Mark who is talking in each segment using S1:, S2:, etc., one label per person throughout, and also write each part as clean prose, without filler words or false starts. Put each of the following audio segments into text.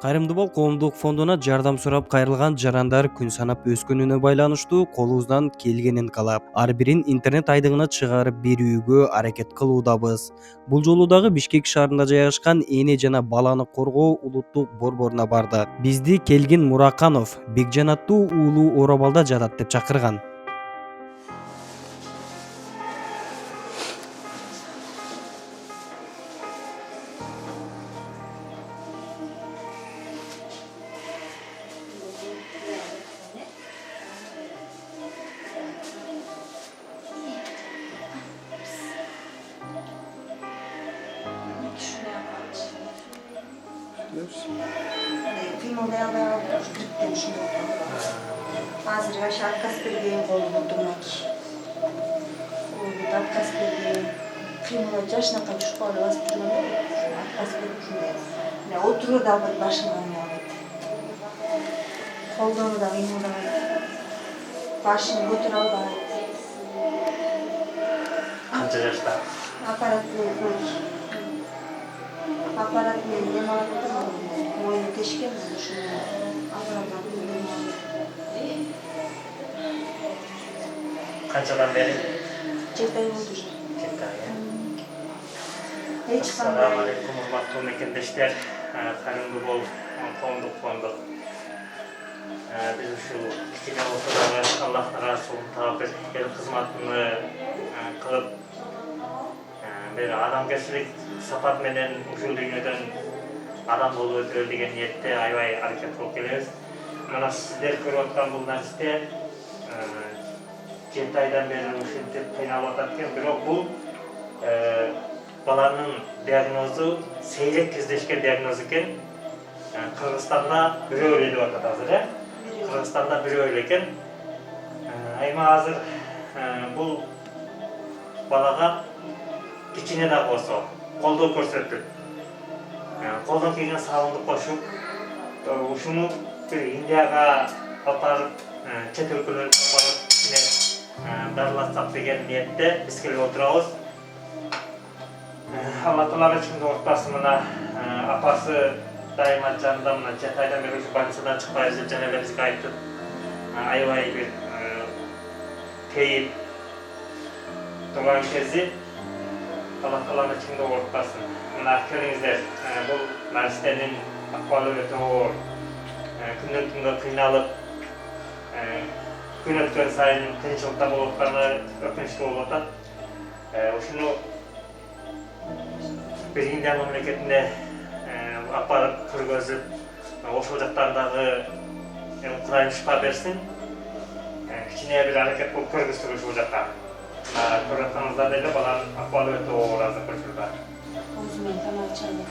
S1: Кайрымдуу коомдук фондуна жардам сурап кайрылган жарандар күн санап өскөнүнө байланыштуу колубуздан келгенин каалап, ар бирин интернет айдыгына чыгарып берүүгө аракет кылуудабыз. Бул жолу дагы Бишкек шаарында жайгашкан эне жана баланы коргоо улуттук борборуна бардык. Бизди Келгин Мураканов Бекжан аттуу уулу Оробалда жатат деп чакырган.
S2: Kıymalı yağlar demişim. Hazır yaş arkas birliğin kolu buldurmak. O bir arkas birliğin kıymalı yaşına kaçış kolu bastırmalı. Arkas birliğin. Ne oturur da bir başından yani. Kolduğunu da kıymalı. Başını götürür da.
S3: Kaç yaşta?
S2: Aparatlı ne vardı? Oyunu teşkil mi düşünüyor? Aparatlı ne vardı?
S3: Kaç yıldan beri?
S2: Cetay oldu.
S3: Cetay.
S2: Hiç
S3: Assalamu alaikum, hurmatly mekendешler. Kayrımdуу bol коомдук фонду. Biz uşul kichkina bolsa dagы Allohdan rasul tavab el xizmatini qilib bir адамгерчилик сапат менен ушул дүйнөдөн адам болуп өтөлү деген ниетте аябай аракет кылып келебиз. Мына сиздер көрүп аткан бул нерсе 7 айдан бeri ушинтип кыйналып атат экен, бирок бул баланын диагнозу сейрек кездешкен диагноз экен. Кыргызстанда бирөө эле деп атат азыр, Кыргызстанда бирөө эле экен. Айма азыр бул балага кичине да болсо колдоо көрсөтүп, колдон келген салымды кошуп, ушуну бир Индияга алып барып, чет өлкөлөргө барып кичине дарылатсак деген ниетте биз келип отурабыз. Алла таала ичинде ортасы мына апасы дайыма жанында мына 7 айдан бери ушу больницадан чыкпайбыз деп жана эле бизге айтып, аябай бир кейип турган кези Allah Teala'nın içinde ortasın. Mına kelingizler, bul narsanenin ahvalı öte ağır. Günden günge kıynalıp, gün ötken sayın kıyınçılıkta boluplarına öpünçlü olup atat. Uşunu bir Indiya memleketinde aparıp kırgözüp, oşul jaktardağı Ukrayna şifa bersin. Kiçineye bir hareket bulup körgüstürü uşul jaktar. Көрөтсөңүздар деле баланын акыбалы өтө оор азыр көрсөтүлдү.
S2: Өзүмөн тамак чайдык.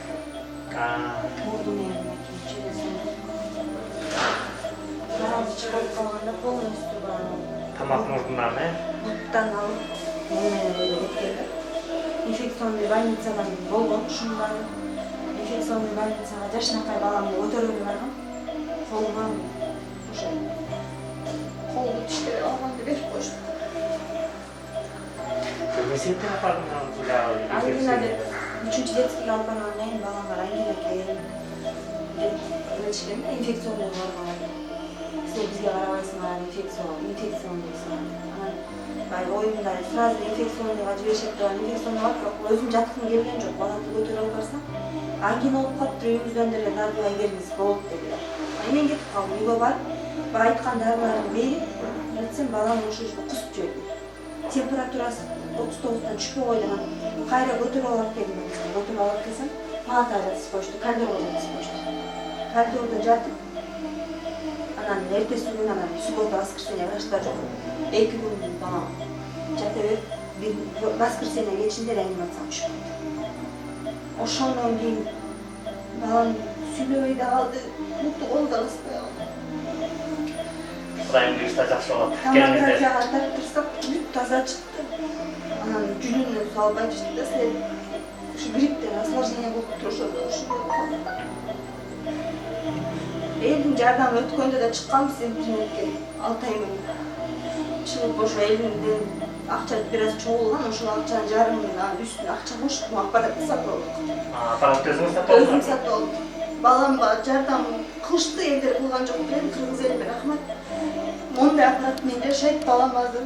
S2: Мурдун эмне чебесин. Намаз чыгып калганда полностью бааны.
S3: Тамак мурдунан,
S2: Буттан алып, менен келди. Инфекционный больницадан болгон, ушундан инфекционный больницага жашынакай баламды көтөрүүгө баргам. Колума ошо колду тиштеп алганды берип коюшту.
S3: Mesele yapardım ya.
S2: Angina üçüncü detskiga alып баргандан кийин балаңар ангина экен деп элчиген да, инфекционный болгон. Сен бизге карабайсыңар, инфекционныйсың. Анан баягы оюмда сразу инфекционныйга жиберишет деп, инфекционный бар, бирок өзүм жаткым келген жок. Баламды көтөрүп алып барсам, ангина болуп калыптыр, үйүңүздөн деле дарылай бериңиз болот дедилер. Мен кетип калдым, үйгө барып, баягы айткан дарыларды берип, айтсам балам ошо кусуп жиберди. Температурасы 39'dan çıkıyor oylanan. Kayra götürüp alıp geldim. Götürüp alıp gelsem, palatada yatıp koştu, koridorda yatıp koştu. Koridorda yatıp, anan ertesi gün anan psikologda baskırsene vraçlar yok. 2 gün bana yatıp bir baskırsene geçince reanimasyona çıktı. Oşondan keyin balam süylöbey de aldı, mutlu oldu ısıtmaya aldı.
S3: Kudayım büyükse жақсы болады.
S2: Томографияға тапсырсақ, бүт таза шықты. Анан жүнүнө салбай чыкты да, силер ушу грипптен осложнение болуп турушат. Элдин жардамы өткөндө да чыкканбыз интернетке 6 ай мурун. Чыгып ошо элдин акча бир аз чогулган, ошол акчанын жарымын үстүнө акча коштум, аппаратты сатып алдык.
S3: Аппаратты өзүңүз сатып алдыңыз?
S2: Өзүм сатып алдым. баламга жардам кылышты элдер кылган жок белем, кыргыз элиме рахмат. Мондай аппарат менен жашайт балам азыр.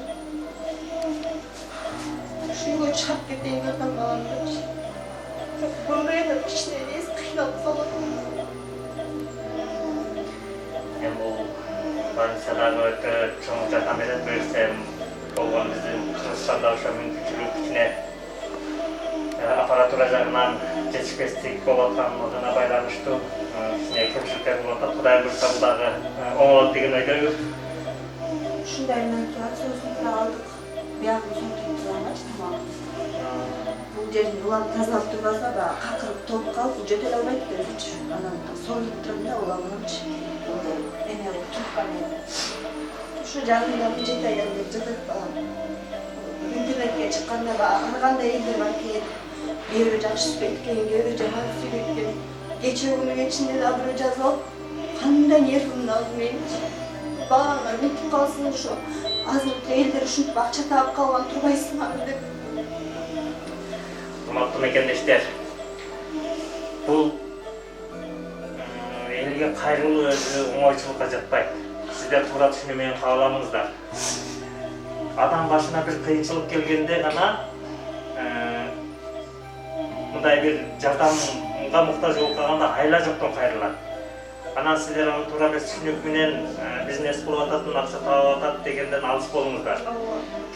S2: Ушуга чыгып кетейин деп баламды. Мондай да кичине элес кыйналып калат.
S3: Hem bu больницадағы өте чоң жардам берет берсем болгон биздин Кыргызстанда ошо мүмкүнчүлүк кичине аппаратура жагынан жетишпестик болуп аткандыгына байланыштуу кичине кемчиликтер болуп атат. Кудай буйрса бул дагы оңолот деген ойдойбуз.
S2: Ушундай мотивациясын алдык. Биягы сунтуп турганчы тамак. Бул жерин улам тазалап турбаса да какырып толуп калып жөтөлө албайт өзүчү. Анан сорлуп турам да уламанчы. Эме турткан. Ушу жанында жети айдан бери жатат балам. Интернетке чыкканда ар кандай элдер бар экен. Бирөө жакшы сүйлөйт экен, бирөө жаман сүйлөйт экен. Кечээ күнү кечинде да бирөө жазып алып, кандай нервимди алды менчи. Балаңар бүтүп калсын ушу. Азыркы элдер ушинтип акча таап калган турбайсыңарбы деп.
S3: Урматтуу мекендештер, бул элге кайрылуу өзү оңойчулукка жатпайт. Сиздер туура түшүнүү менен кабыл алыңыздар. Адам башына бир кыйынчылык келгенде гана мындай бир жардамга муктаж болуп калганда айла жоктон кайрылат. Анан сиздер аны туура эмес түшүнүк менен бизнес кылып атат, акча таап атат дегенден алыс болуңуздар.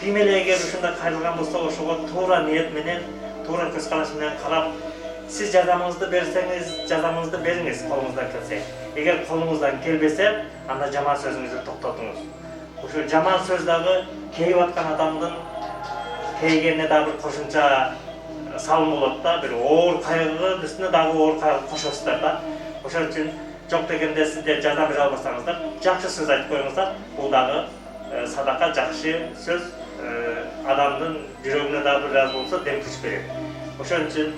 S3: Ким эле эгер ушундай кайрылган болсо, ошого туура ниет менен, туура көз караш менен карап, сиз жардамыңызды берсеңиз, жардамыңызды бериңиз колуңуздан келсе. Эгер колуңуздан келбесе, анда жаман сөзүңүздү токтотуңуз. Ошо жаман сөз дагы кейип аткан адамдын кейгенине дагы бир кошумча салым болот да, бир оор кайгынын үстүнө дагы оор кайгы кошосуздар да. Ошон үчүн жок дегенде сиздер жардам бере албасаңыздар, жакшы сөз айтып коюңуздар. Бул дагы садака, жакшы сөз адамдын жүрөгүнө дагы бир аз болсо дем күч берет. Ошон үчүн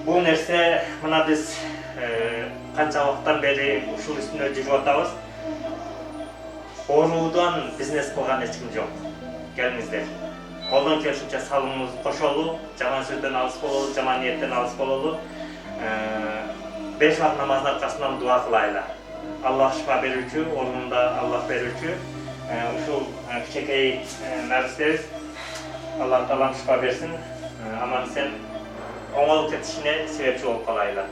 S3: бул нерсе мына биз канча убакыттан бери ушул үстүнө жүрүп атабыз. Оруудан бизнес кылган эч ким жок. Келиңиздер. Колдон келишинче салымыбызды кошолу, жаман сөздөн алыс бололу, жаман ниеттен алыс бололу. 5 вакыт намаздын аркасынан дуа кылайлы. Аллах шифа берүүчү, орнунда Аллах берүүчү. Ушул кичинекей нерселер Аллах таалам шифа берсин. Аман сен оңолуп кетишине себепчи болуп калайлы.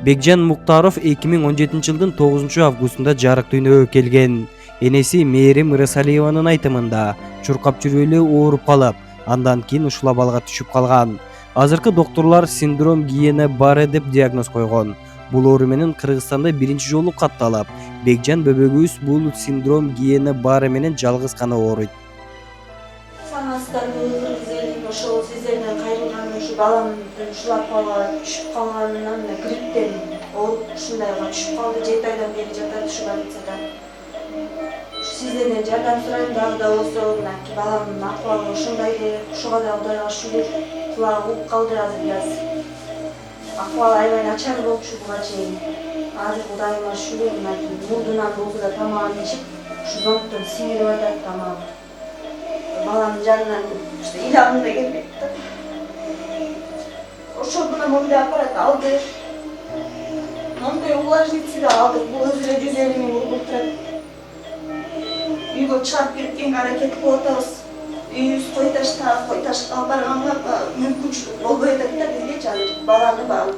S1: Бекжан Муктаров 2017 жылдын 9 августунда жарык дүйнөгө келген. Энеси Мээрим Ырысалиеванын айтымында чуркап жүрөлү ооруп калып, андан кийин ушул абалга түшүп калган. Азыркы доктурлар синдром Гиена-Барре деп диагноз койгон. Бул оору менен Кыргызстанда биринчи жолу катталып, Бекжан бөбөгүбүз бул синдром Гиена-Барре менен жалгыз гана ооруйт.
S2: Ошол сиздерден кайрылган ушу балам ушул акыбалга түшүп калганынан грипптен ооруп ушундайга түшүп калды. 7 айдан бери жатат ушу больницада. Сиздерден жардам сурайм, дагы да болсо мынакей баламдын акыбалы ушундай эле, ушуга да Кудайга шүгүр. Кулагы угуп калды азыр бир аз. Акыбалы аябай начар болчу буга чейин. Азыр Кудайыма шүгүр, мынакей мурдунан болсо да тамагын ичип, ушу зонттон сиңирип атат тамагы. Баламдын жанынан ыйлагым да келбейт да. Ошол мына мондай аппарат алды. Мондай увлажнитель алдык. Бул өзү эле 150 миң болуп турат. Үйгө чыгып кеткенге аракет кылып атабыз. Үйүбүз кой ташка барганга мүмкүнчүлүк болбой атат да бизгечи азыр. Баланы багып.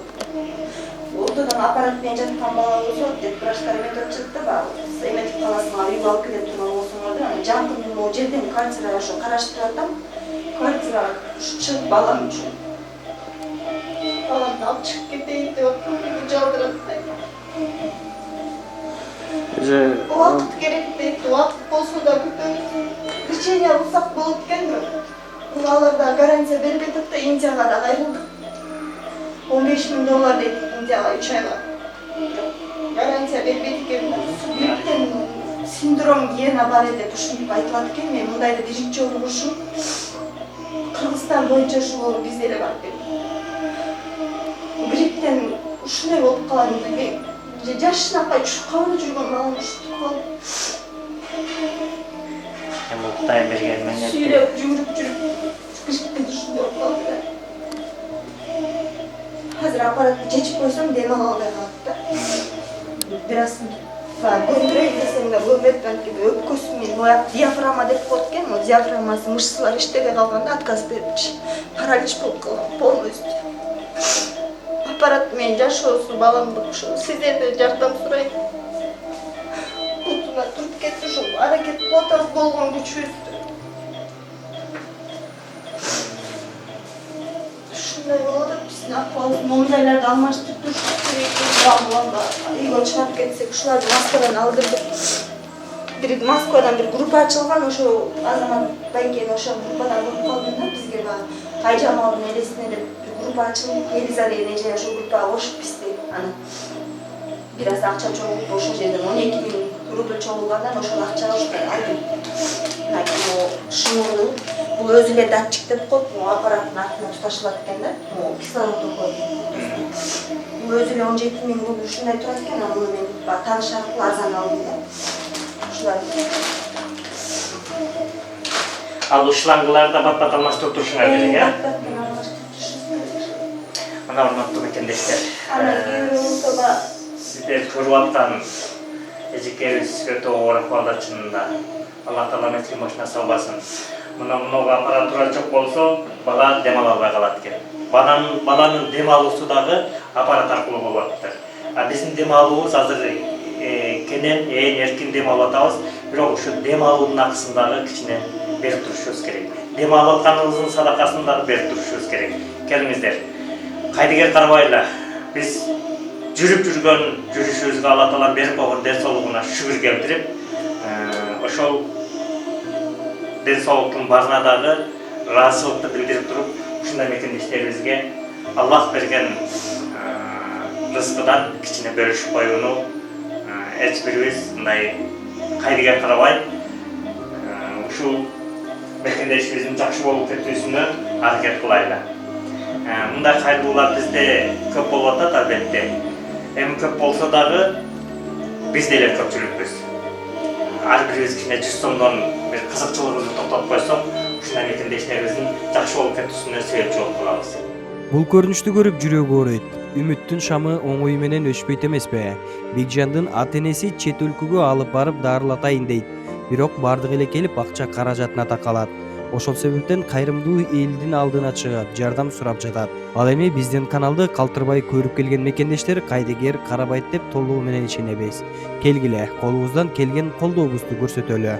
S2: Ортодон аппарат менен жаткан бала болсо, деп врачтар эметип атышат да багып. Эметип каласыңар, үйгө алып келип турган болсоңор да, жакын могу жерден квартирага ошо караштырып атам. Квартирага чыгып балам үчүн. Баламды алып чыгып кетейин деп аткам, жалтырат да. Убакыт керек дейт, убакыт болсо да бүтүн лечение кылсак болот экенби? Бул аларда гарантия берип атат да, Индияга да кайрылдык. $15,000 дейт Индияга 3 айга. Гарантия бербейт экен. Гриптен синдром Гиена-Барре деп ушинтип айтылат экен. Мен мындайды биринчи жолу ушул Кыргызстан боюнча ушул оору бизде эле бар экен. Гриптен ушундай болуп калган экен. Жашын апай чуркабында жүргөн балам ушинтип калды.
S3: Эми Кудай берген менен
S2: Сүйлөп жүрүп гриптен ушундай болуп калды. Hazır aparatı çekip koysam deme almaya kalktı. Biraz göndüreyim desem de göndürtmen gibi öpküsüмен oyak diyaframa dep koyken o diyaframası mышцалар иштебей калганда отказ берипчи. Паралич болуп калган полностью. Аппарат менен жашоосу баламды ушул сиздерден жардам сурайм. Бутуна туруп кетти ушул аракет кылып атабыз болгон күчүбүздү. Ушундай болуп атат биздин акыбалыбыз моундайларды алмаштырып турушубуз керек. Баламда үйгө чыгып кетсек ушуларды Москвадан алдырдык. Бир Москвадан бир группа ачылган, ошо азаматтан кийин ошол группадан болуп калдым да бизге баягы Айжамалдын элесине деп бир группа ачылып, Элиза деген эже ошол группага кошуп бизди. Анан бир аз акча чогулуп ошол жерден 12.000 рубль чогулгандан ошол акчага ушундай алдым. Мына шымылды бул өзү эле датчик деп коет, бул аппараттын артына туташылат экен да, бул кислород коет. Бул өзү эле 17.000 рубль ушундай турат экен, анан муну мен тааныш аркылуу арзан алдым да.
S3: Ал шлангыларды бат-бат алмаштырып турушуңар керек, э? Мына урматтуу мекендештер, сиздер көрүп аткан эжекебиз өтө оор акыбалда чынында. Алла Таала метрик машина салбасын. Мына аппаратура жок болсо, бала дем ала албай калат экен. Баланын дем алуусу дагы аппарат аркылуу болуп атат. Биздин дем алуубуз азыр кенен эркин дем алып атабыз, бирок ушу дем алуунун акысын дагы кичине берип турушубуз керек. Дем алып атканыбыздын садакасын дагы берип турушубуз керек. Келиңиздер, Кайдыгер Карабайла, биз жүрүп жүргөн жүрүшүбүзгө Алла Таала берип койгон ден соолугуна шүгүр келтирип, ошол ден соолуктун барына дагы ыраазычылыкты билдирип туруп, ушундай мекендештерибизге Аллах берген рызкыдан кичине бөлүшүп коюуну эч бирибиз мындай Кайдыгер Карабай ушул мекендешибиздин жакшы болуп кетүүсүнө аракет кылайлы. Мындай кайрылуулар бизде көп болуп атат албетте. Эми көп болсо дагы биз деле көпчүлүкпүз. Ар бирибиз кичине 100 сомдон бир кызыкчылыгыбызды токтотуп койсок, ушундай мекендештерибиздин жакшы болуп кетүүсүнө себепчи болуп калабыз.
S1: Бул көрүнүштү көрүп жүрөгү ооруйт. Үмүттүн шамы оңой менен өчпөйт эмеспи? Бекжандын ата-энеси чет өлкөгө алып барып дарылатайын дейт. Бирок бардыгы эле келип акча каражатына такалат. Ошол себептен кайрымдуу элдин алдына чыгып жардам сурап жатат. Ал эми биздин каналды калтырбай көрүп келген мекендештер Кайдыгер Карабай деп толугу менен ишенебиз. Келгиле, колубуздан келген колдообузду көрсөтөлү.